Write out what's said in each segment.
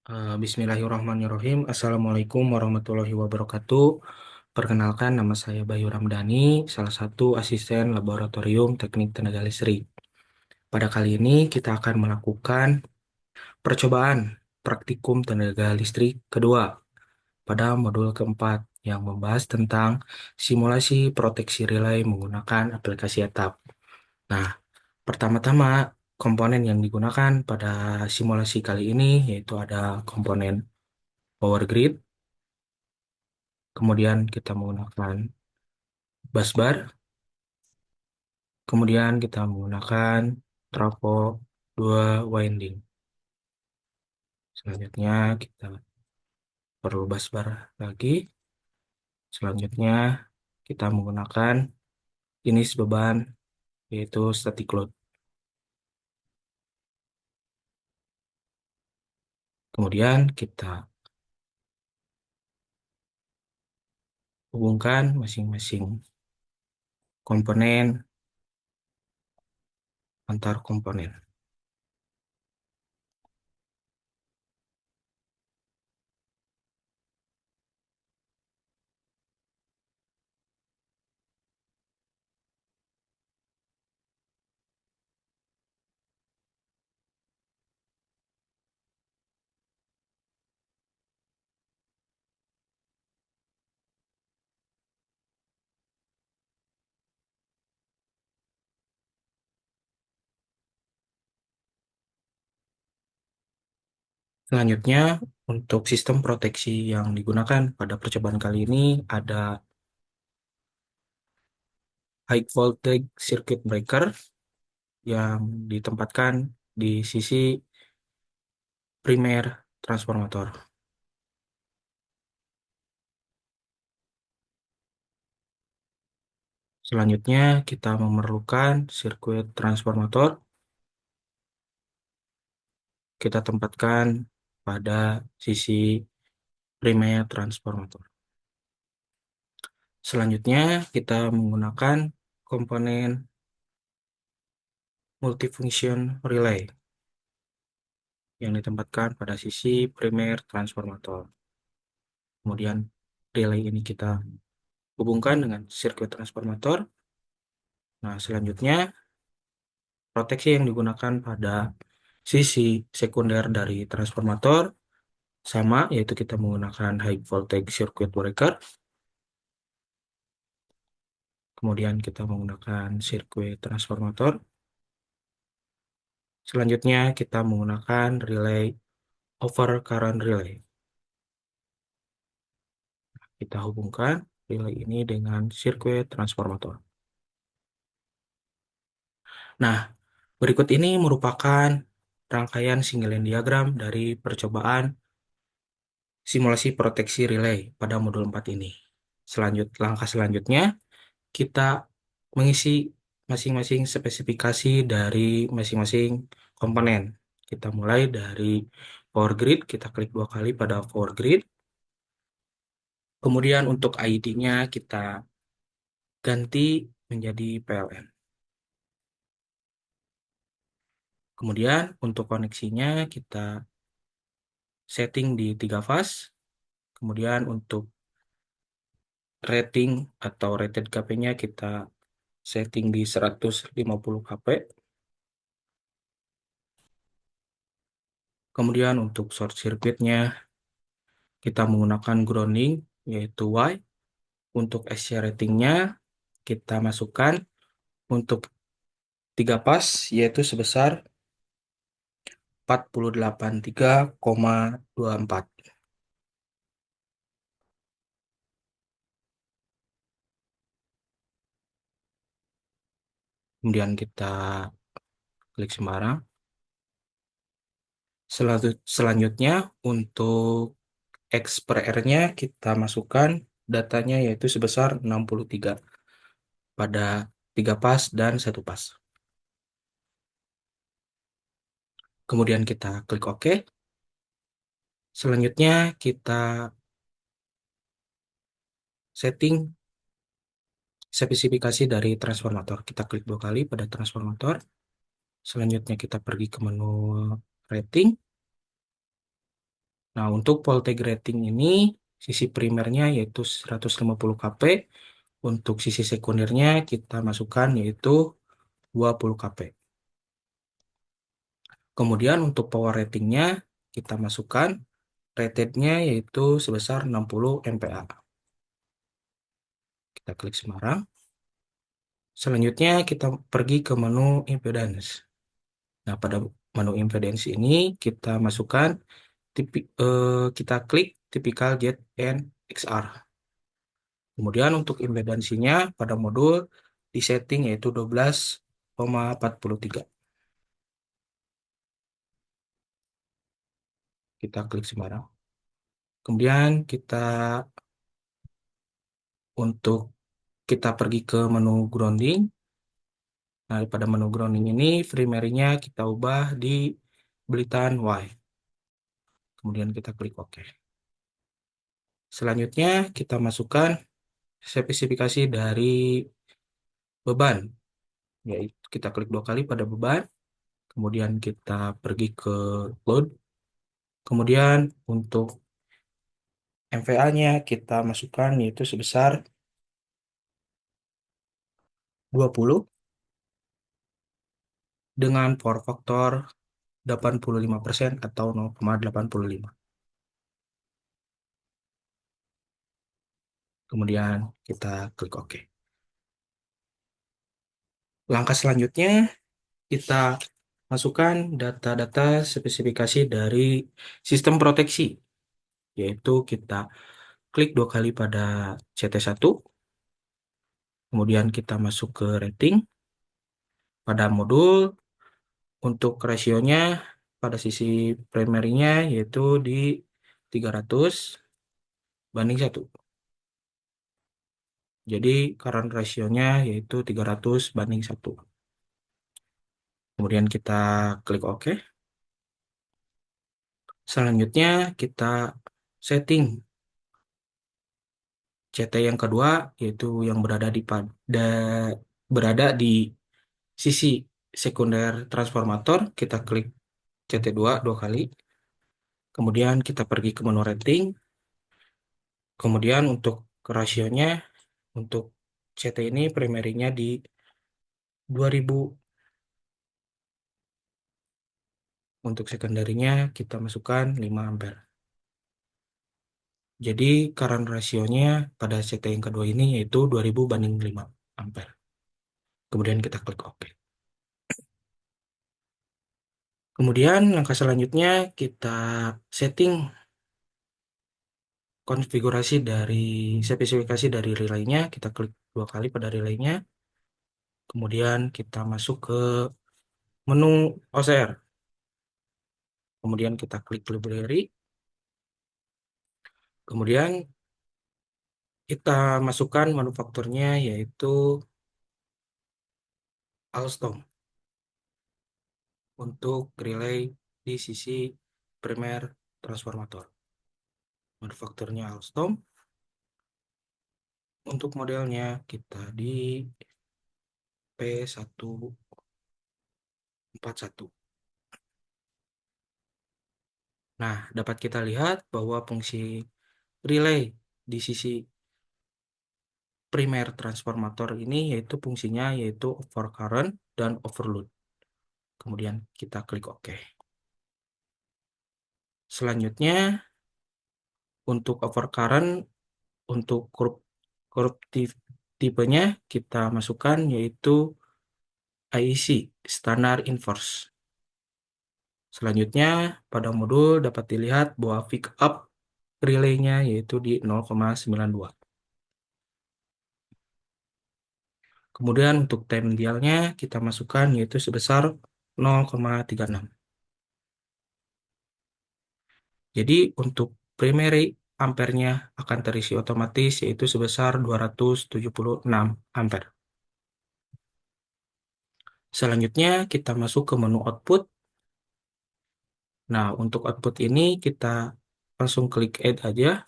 Bismillahirrahmanirrahim. Assalamualaikum warahmatullahi wabarakatuh. Perkenalkan, nama saya Bayu Ramdhani, salah satu asisten laboratorium teknik tenaga listrik. Pada kali ini kita akan melakukan percobaan praktikum tenaga listrik kedua pada modul keempat yang membahas tentang simulasi proteksi relay menggunakan aplikasi atap. Nah, pertama-tama komponen yang digunakan pada simulasi kali ini yaitu ada komponen power grid. Kemudian kita menggunakan busbar, kemudian kita menggunakan trafo 2 winding. Selanjutnya kita perlu busbar lagi. Selanjutnya kita menggunakan jenis beban yaitu static load. Kemudian kita hubungkan masing-masing komponen antar komponen. Selanjutnya, untuk sistem proteksi yang digunakan pada percobaan kali ini ada high voltage circuit breaker yang ditempatkan di sisi primer transformator. Selanjutnya, kita memerlukan sirkuit transformator. Kita tempatkan pada sisi primer transformator. Selanjutnya, kita menggunakan komponen multifunction relay yang ditempatkan pada sisi primer transformator. Kemudian, relay ini kita hubungkan dengan sirkuit transformator. Nah, selanjutnya, proteksi yang digunakan pada sisi sekunder dari transformator sama, yaitu kita menggunakan high voltage circuit breaker. Kemudian kita menggunakan sirkuit transformator. Selanjutnya kita menggunakan relay over current relay. Kita hubungkan relay ini dengan sirkuit transformator. Nah, berikut ini merupakan rangkaian single line diagram dari percobaan simulasi proteksi relay pada modul 4 ini. Langkah selanjutnya, kita mengisi masing-masing spesifikasi dari masing-masing komponen. Kita mulai dari power grid, kita klik 2 kali pada power grid. Kemudian untuk ID-nya kita ganti menjadi PLN. Kemudian untuk koneksinya kita setting di 3 fase. Kemudian untuk rating atau rated KP-nya kita setting di 150 kP. Kemudian untuk short circuit-nya kita menggunakan grounding yaitu Y. Untuk SC ratingnya kita masukkan untuk 3 pas yaitu sebesar 483,24. Kemudian kita klik sembarang. Selanjutnya untuk X per R-nya kita masukkan datanya yaitu sebesar 63 pada 3 pas dan 1 pas. Kemudian kita klik OK. Selanjutnya kita setting spesifikasi dari transformator. Kita klik 2 kali pada transformator. Selanjutnya kita pergi ke menu rating. Nah, untuk voltage rating ini sisi primernya yaitu 150 kP, untuk sisi sekundernya kita masukkan yaitu 20 kP. Kemudian untuk power ratingnya kita masukkan ratednya yaitu sebesar 60 MPa. Kita klik Semarang. Selanjutnya kita pergi ke menu impedance. Nah, pada menu impedance ini kita masukkan kita klik tipikal ZN XR. Kemudian untuk impedansinya pada modul disetting yaitu 12,43. Kita klik Semarang. Kemudian untuk kita pergi ke menu grounding. Nah, pada menu grounding ini primary-nya kita ubah di belitan Y. Kemudian kita klik OK. Selanjutnya kita masukkan spesifikasi dari beban. Yaitu kita klik dua kali pada beban. Kemudian kita pergi ke load. Kemudian untuk MVA-nya kita masukkan yaitu sebesar 20 dengan power factor 85% atau 0,85. Kemudian kita klik OK. Langkah selanjutnya kita masukkan data-data spesifikasi dari sistem proteksi, yaitu kita klik dua kali pada CT1, kemudian kita masuk ke rating, pada modul, untuk rasionya pada sisi primernya yaitu di 300:1. Jadi current rasionya yaitu 300:1. Kemudian kita klik OK. Selanjutnya kita setting CT yang kedua yaitu yang berada di sisi sekunder transformator. Kita klik CT2 dua kali. Kemudian kita pergi ke menu rating. Kemudian untuk rasionya untuk CT ini primernya di 2000. Untuk sekunderinya kita masukkan 5 ampere. Jadi current rasionya pada CT yang kedua ini yaitu 2000:5 ampere. Kemudian kita klik OK. Kemudian langkah selanjutnya kita setting konfigurasi dari spesifikasi dari relaynya. Kita klik dua kali pada relaynya. Kemudian kita masuk ke menu OCR. Kemudian kita klik library. Kemudian kita masukkan manufakturnya yaitu Alstom untuk relay di sisi primer transformator. Manufakturnya Alstom. Untuk modelnya kita di P141. Nah, dapat kita lihat bahwa fungsi relay di sisi primer transformator ini yaitu fungsinya yaitu overcurrent dan overload. Kemudian kita klik OK. Selanjutnya untuk overcurrent untuk grup tipenya kita masukkan yaitu IEC standar inverse. Selanjutnya pada modul dapat dilihat bahwa pick up relaynya yaitu di 0,92. Kemudian untuk time dialnya kita masukkan yaitu sebesar 0,36. Jadi untuk primary ampernya akan terisi otomatis yaitu sebesar 276 ampere. Selanjutnya kita masuk ke menu output. Nah, untuk output ini kita langsung klik add aja.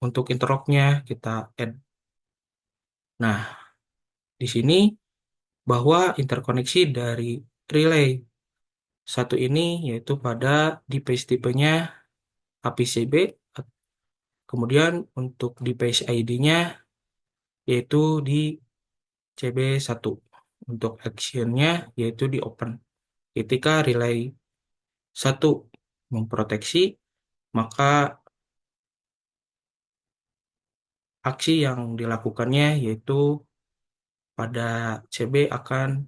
Untuk interrupt-nya kita add. Nah, di sini bahwa interkoneksi dari relay satu ini yaitu pada device tipenya API CB, kemudian untuk device ID-nya yaitu di CB1. Untuk action-nya yaitu di open. Ketika relay 1 memproteksi, maka aksi yang dilakukannya yaitu pada CB akan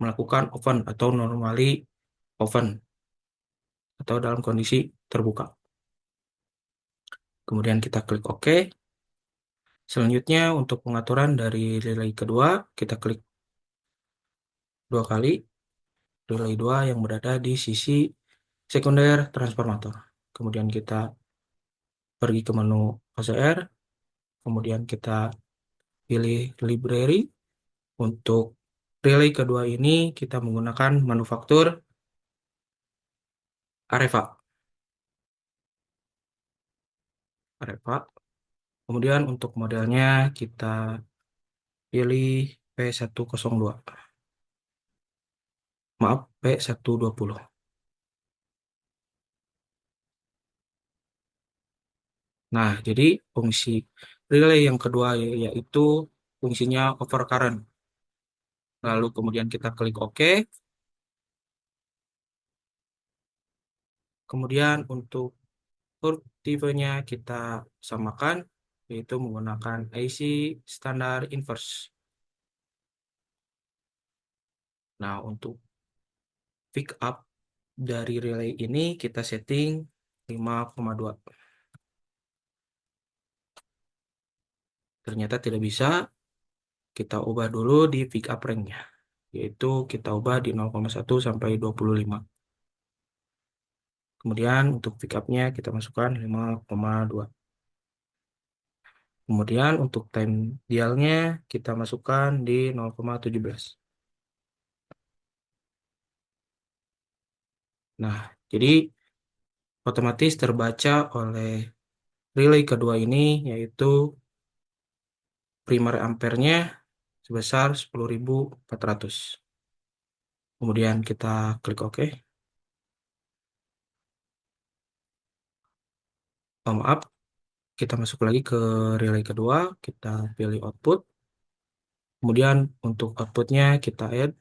melakukan open atau normally open atau dalam kondisi terbuka. Kemudian kita klik OK. Selanjutnya untuk pengaturan dari relay kedua, kita klik 2 kali relay 2 yang berada di sisi sekunder transformator. Kemudian kita pergi ke menu OCR, kemudian kita pilih library. Untuk relay kedua ini kita menggunakan manufaktur Areva. Areva. Kemudian untuk modelnya kita pilih P102. Maaf, P120. Nah, jadi fungsi relay yang kedua yaitu fungsinya overcurrent. Lalu kemudian kita klik OK. Kemudian untuk port tipenya kita samakan, yaitu menggunakan IC standar inverse. Nah, untuk pick up dari relay ini kita setting 5,2. Ternyata tidak bisa, kita ubah dulu di pick up rank-nya, yaitu kita ubah di 0,1 sampai 25. Kemudian untuk pick up-nya kita masukkan 5,2. Kemudian untuk time dial-nya kita masukkan di 0,17. Nah, jadi otomatis terbaca oleh relay kedua ini yaitu primer ampere-nya sebesar 10.400. Kemudian kita klik OK. Oh, maaf, kita masuk lagi ke relay kedua, kita pilih output. Kemudian untuk outputnya kita add.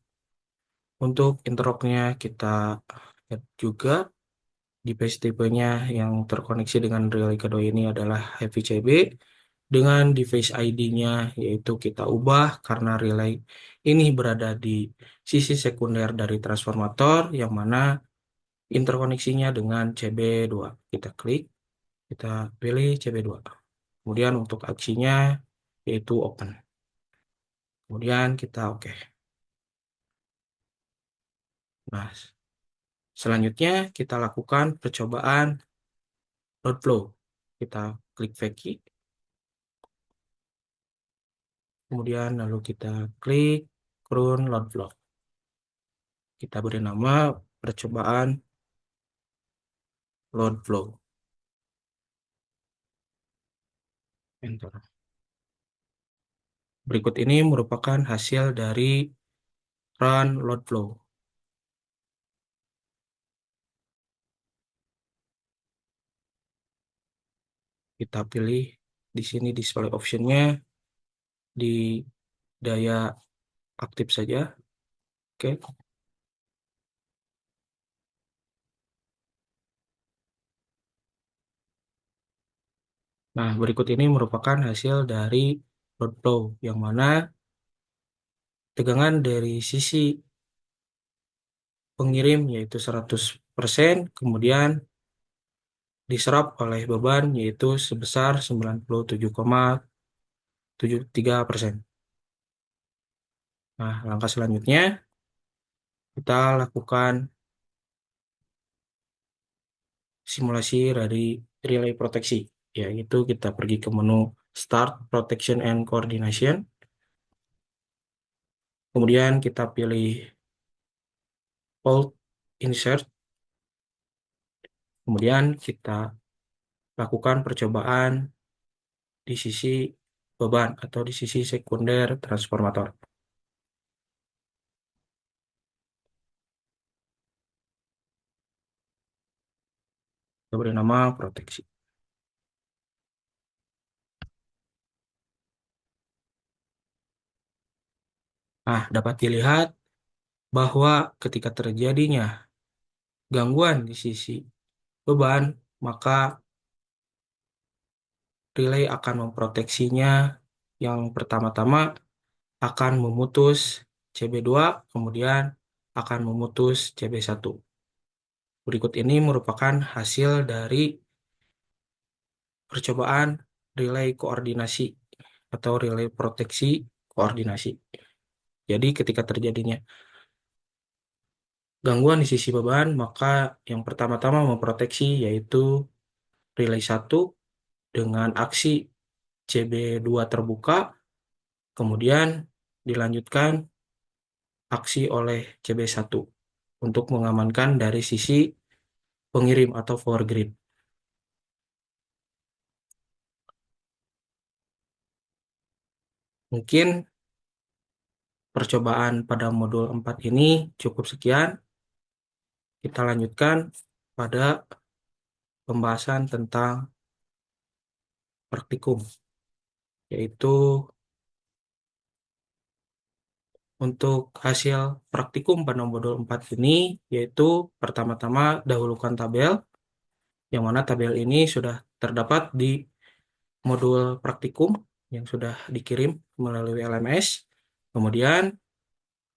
Untuk interrupt-nya kita add juga. Device tipenya yang terkoneksi dengan relay kedua ini adalah Heavy CB. Dengan device ID-nya yaitu kita ubah karena relay ini berada di sisi sekunder dari transformator yang mana interkoneksinya dengan CB2. Kita klik, kita pilih CB2. Kemudian untuk aksinya yaitu open. Kemudian kita oke. Nah, selanjutnya kita lakukan percobaan load flow. Kita klik Veki. Kemudian lalu kita klik Run Load Flow. Kita beri nama percobaan load flow. Enter. Berikut ini merupakan hasil dari run load flow. Kita pilih di sini display optionnya di daya aktif saja. Oke. Nah, berikut ini merupakan hasil dari load flow yang mana tegangan dari sisi pengirim yaitu 100%, kemudian diserap oleh beban yaitu sebesar 97,73%. Nah, langkah selanjutnya kita lakukan simulasi dari relay proteksi, yaitu kita pergi ke menu Start Protection and Coordination. Kemudian kita pilih Fault Insert. Kemudian kita lakukan percobaan di sisi beban atau di sisi sekunder transformator. Kita beri nama proteksi. Nah, dapat dilihat bahwa ketika terjadinya gangguan di sisi beban, maka relay akan memproteksinya. Yang pertama-tama akan memutus CB2, kemudian akan memutus CB1. Berikut ini merupakan hasil dari percobaan relay koordinasi atau relay proteksi koordinasi. Jadi ketika terjadinya gangguan di sisi beban, maka yang pertama-tama memproteksi yaitu relay 1 dengan aksi CB2 terbuka, kemudian dilanjutkan aksi oleh CB1 untuk mengamankan dari sisi pengirim atau power grid. Mungkin percobaan pada modul 4 ini cukup sekian. Kita lanjutkan pada pembahasan tentang praktikum, yaitu untuk hasil praktikum pada modul 4 ini, yaitu pertama-tama dahulukan tabel, yang mana tabel ini sudah terdapat di modul praktikum yang sudah dikirim melalui LMS. Kemudian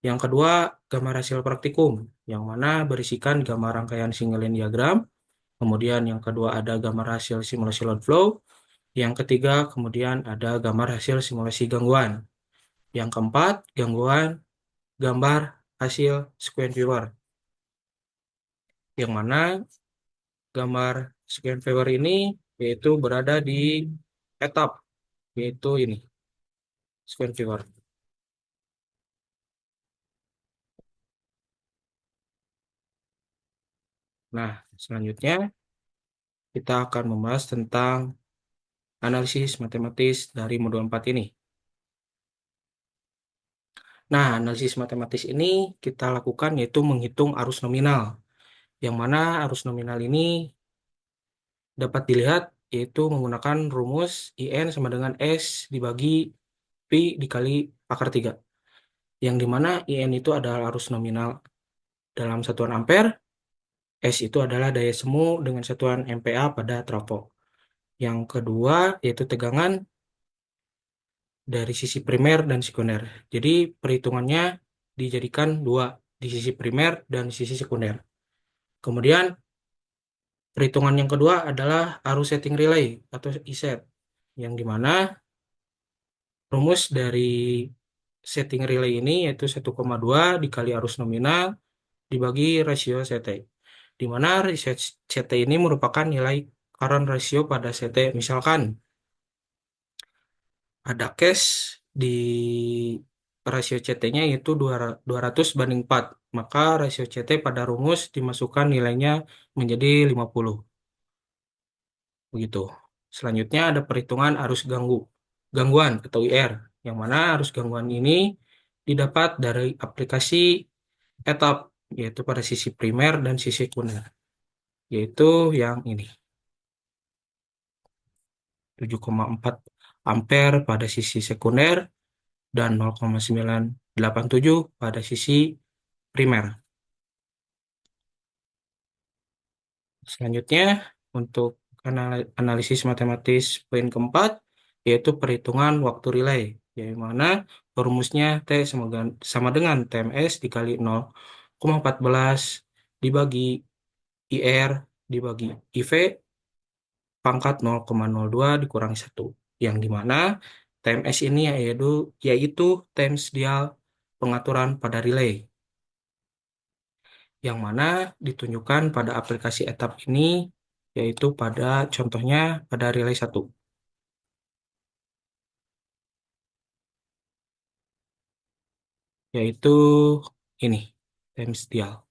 yang kedua, gambar hasil praktikum, yang mana berisikan gambar rangkaian single line diagram. Kemudian yang kedua ada gambar hasil simulasi load flow. Yang ketiga, kemudian ada gambar hasil simulasi gangguan. Yang keempat, gambar hasil sequence viewer. Yang mana gambar sequence viewer ini yaitu berada di etap, yaitu ini, sequence viewer. Nah, selanjutnya kita akan membahas tentang analisis matematis dari modul 4 ini. Nah, analisis matematis ini kita lakukan yaitu menghitung arus nominal. Yang mana arus nominal ini dapat dilihat yaitu menggunakan rumus IN sama dengan S dibagi Pi dikali akar 3. Yang dimana IN itu adalah arus nominal dalam satuan ampere, S itu adalah daya semu dengan satuan MPa pada trafo. Yang kedua yaitu tegangan dari sisi primer dan sekunder. Jadi perhitungannya dijadikan dua, di sisi primer dan sisi sekunder. Kemudian perhitungan yang kedua adalah arus setting relay atau ISET, yang dimana rumus dari setting relay ini yaitu 1,2 dikali arus nominal dibagi rasio CT, di mana rasio CT ini merupakan nilai current ratio pada CT. Misalkan ada case di rasio CT-nya yaitu 200/4, maka rasio CT pada rumus dimasukkan nilainya menjadi 50. Begitu. Selanjutnya ada perhitungan arus gangguan atau IR, yang mana arus gangguan ini didapat dari aplikasi etap, yaitu pada sisi primer dan sisi sekunder, yaitu yang ini, 7,4 ampere pada sisi sekunder dan 0,987 pada sisi primer. Selanjutnya, untuk analisis matematis poin keempat, yaitu perhitungan waktu relay, yang mana rumusnya T sama dengan TMS dikali 0,14 dibagi IR dibagi IV pangkat 0,02 dikurangi 1. Yang dimana TMS ini yaitu Times dial pengaturan pada relay, yang mana ditunjukkan pada aplikasi etap ini, yaitu pada contohnya pada relay 1, yaitu ini, Times dial.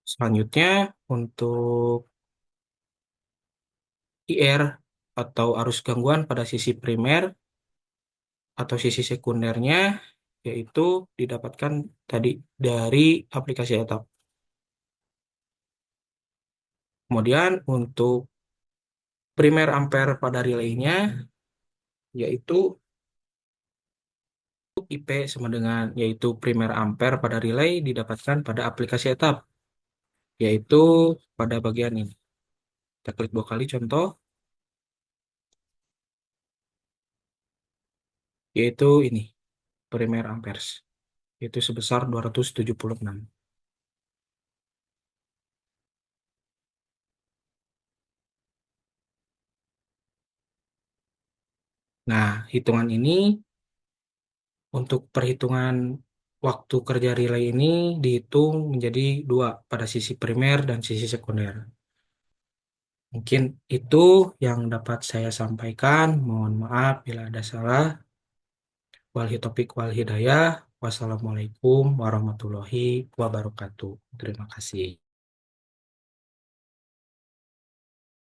Selanjutnya, untuk IR atau arus gangguan pada sisi primer atau sisi sekundernya, yaitu didapatkan tadi dari aplikasi etap. Kemudian untuk primer ampere pada relaynya yaitu IP sama dengan yaitu primer ampere pada relay didapatkan pada aplikasi etap, yaitu pada bagian ini. Kita klik dua kali contoh, yaitu ini, primer amperes, yaitu sebesar 276. Nah, hitungan ini untuk perhitungan waktu kerja relay ini dihitung menjadi dua pada sisi primer dan sisi sekunder. Mungkin itu yang dapat saya sampaikan. Mohon maaf bila ada salah. Walhi topik wal hidayah. Wassalamualaikum warahmatullahi wabarakatuh. Terima kasih.